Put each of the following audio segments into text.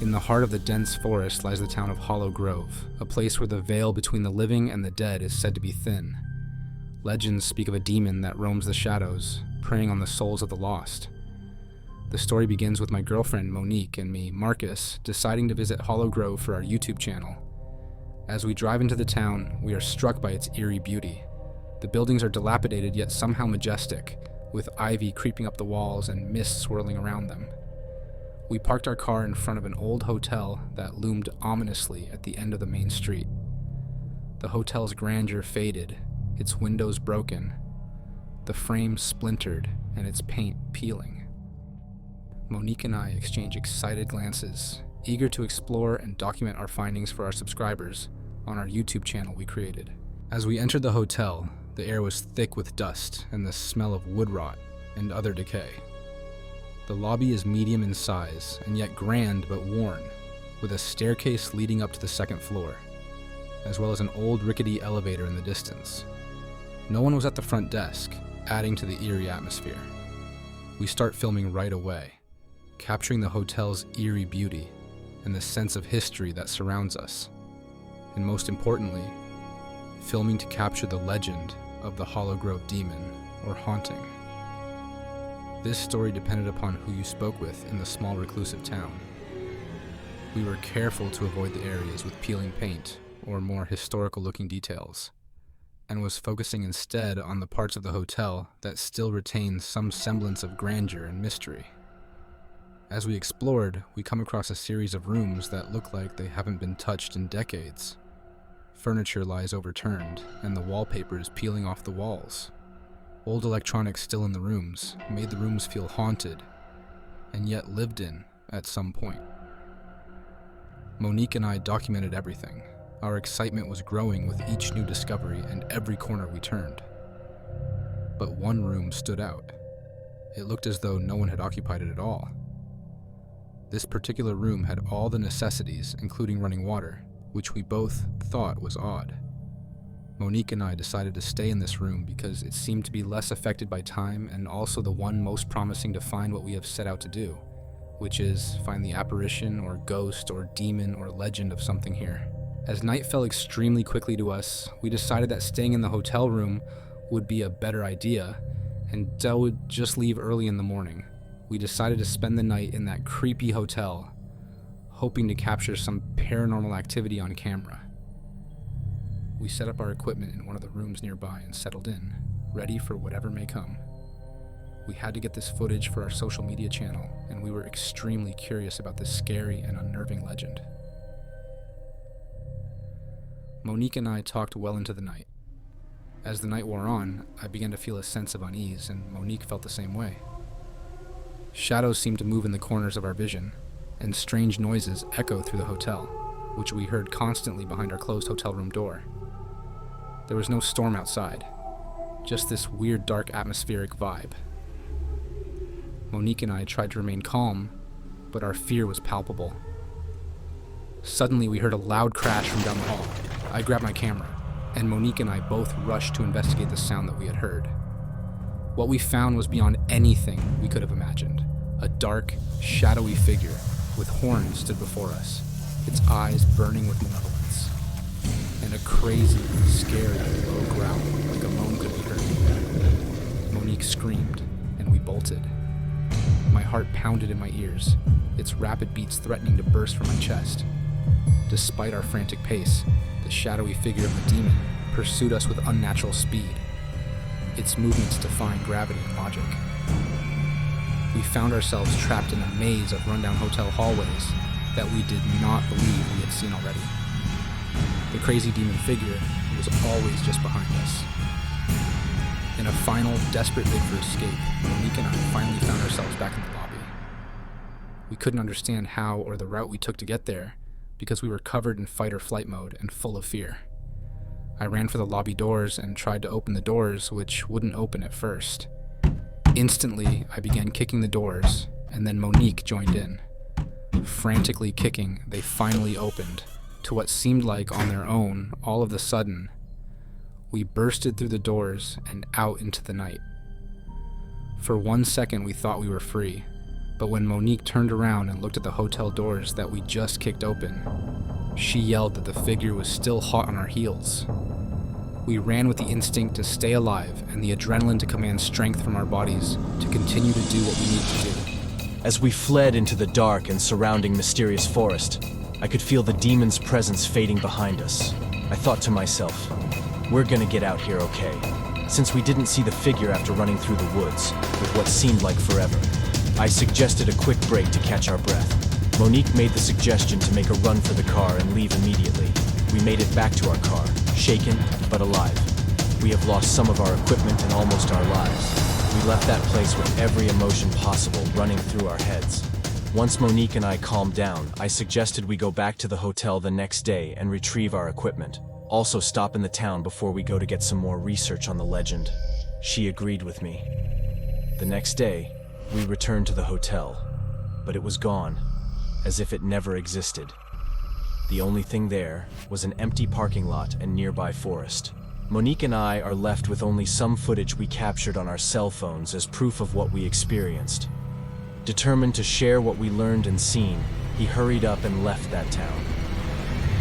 In the heart of the dense forest lies the town of Hollow Grove, a place where the veil between the living and the dead is said to be thin. Legends speak of a demon that roams the shadows, preying on the souls of the lost. The story begins with my girlfriend Monique and me, Marcus, deciding to visit Hollow Grove for our YouTube channel. As we drive into the town, we are struck by its eerie beauty. The buildings are dilapidated yet somehow majestic, with ivy creeping up the walls and mist swirling around them. We parked our car in front of an old hotel that loomed ominously at the end of the main street. The hotel's grandeur faded, its windows broken, the frame splintered, and its paint peeling. Monique and I exchange excited glances, eager to explore and document our findings for our subscribers on our YouTube channel we created. As we entered the hotel, the air was thick with dust and the smell of wood rot and other decay. The lobby is medium in size and yet grand but worn, with a staircase leading up to the second floor, as well as an old rickety elevator in the distance. No one was at the front desk, adding to the eerie atmosphere. We start filming right away, capturing the hotel's eerie beauty and the sense of history that surrounds us, and most importantly, filming to capture the legend of the Hollow Grove demon or haunting. This story depended upon who you spoke with in the small reclusive town. We were careful to avoid the areas with peeling paint or more historical-looking details, and was focusing instead on the parts of the hotel that still retained some semblance of grandeur and mystery. As we explored, we come across a series of rooms that look like they haven't been touched in decades. Furniture lies overturned, and the wallpaper is peeling off the walls. Old electronics still in the rooms made the rooms feel haunted, and yet lived in at some point. Monique and I documented everything. Our excitement was growing with each new discovery and every corner we turned. But one room stood out. It looked as though no one had occupied it at all. This particular room had all the necessities, including running water, which we both thought was odd. Monique and I decided to stay in this room because it seemed to be less affected by time and also the one most promising to find what we have set out to do, which is find the apparition or ghost or demon or legend of something here. As night fell extremely quickly to us, we decided that staying in the hotel room would be a better idea, and Dell would just leave early in the morning. We decided to spend the night in that creepy hotel, hoping to capture some paranormal activity on camera. We set up our equipment in one of the rooms nearby and settled in, ready for whatever may come. We had to get this footage for our social media channel, and we were extremely curious about this scary and unnerving legend. Monique and I talked well into the night. As the night wore on, I began to feel a sense of unease, and Monique felt the same way. Shadows seemed to move in the corners of our vision, and strange noises echoed through the hotel, which we heard constantly behind our closed hotel room door. There was no storm outside, just this weird dark atmospheric vibe. Monique and I tried to remain calm, but our fear was palpable. Suddenly we heard a loud crash from down the hall. I grabbed my camera, and Monique and I both rushed to investigate the sound that we had heard. What we found was beyond anything we could have imagined. A dark, shadowy figure with horns stood before us, its eyes burning with malevolence, and a crazy, scary, low growl like a moan could be heard. Monique screamed, and we bolted. My heart pounded in my ears, its rapid beats threatening to burst from my chest. Despite our frantic pace, the shadowy figure of the demon pursued us with unnatural speed. Its movements defied gravity and logic. We found ourselves trapped in a maze of rundown hotel hallways that we did not believe we had seen already. The crazy demon figure was always just behind us. In a final, desperate bid for escape, Monique and I finally found ourselves back in the lobby. We couldn't understand how or the route we took to get there because we were covered in fight or flight mode and full of fear. I ran for the lobby doors and tried to open the doors, which wouldn't open at first. Instantly, I began kicking the doors, and then Monique joined in. Frantically kicking, they finally opened, to what seemed like on their own, all of a sudden. We bursted through the doors and out into the night. For 1 second we thought we were free, but when Monique turned around and looked at the hotel doors that we just kicked open, she yelled that the figure was still hot on our heels. We ran with the instinct to stay alive and the adrenaline to command strength from our bodies to continue to do what we need to do. As we fled into the dark and surrounding mysterious forest, I could feel the demon's presence fading behind us. I thought to myself, we're gonna get out here okay, since we didn't see the figure after running through the woods with what seemed like forever. I suggested a quick break to catch our breath. Monique made the suggestion to make a run for the car and leave immediately. We made it back to our car, shaken but alive. We have lost some of our equipment and almost our lives. We left that place with every emotion possible running through our heads. Once Monique and I calmed down, I suggested we go back to the hotel the next day and retrieve our equipment. Also stop in the town before we go to get some more research on the legend. She agreed with me. The next day, we returned to the hotel, but it was gone, as if it never existed. The only thing there was an empty parking lot and nearby forest. Monique and I are left with only some footage we captured on our cell phones as proof of what we experienced. Determined to share what we learned and seen, he hurried up and left that town.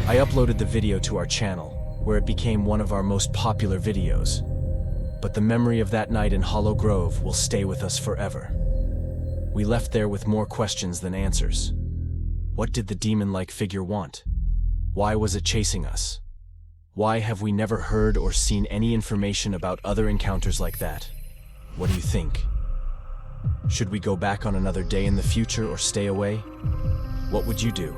I uploaded the video to our channel, where it became one of our most popular videos. But the memory of that night in Hollow Grove will stay with us forever. We left there with more questions than answers. What did the demon-like figure want? Why was it chasing us? Why have we never heard or seen any information about other encounters like that? What do you think? Should we go back on another day in the future or stay away? What would you do?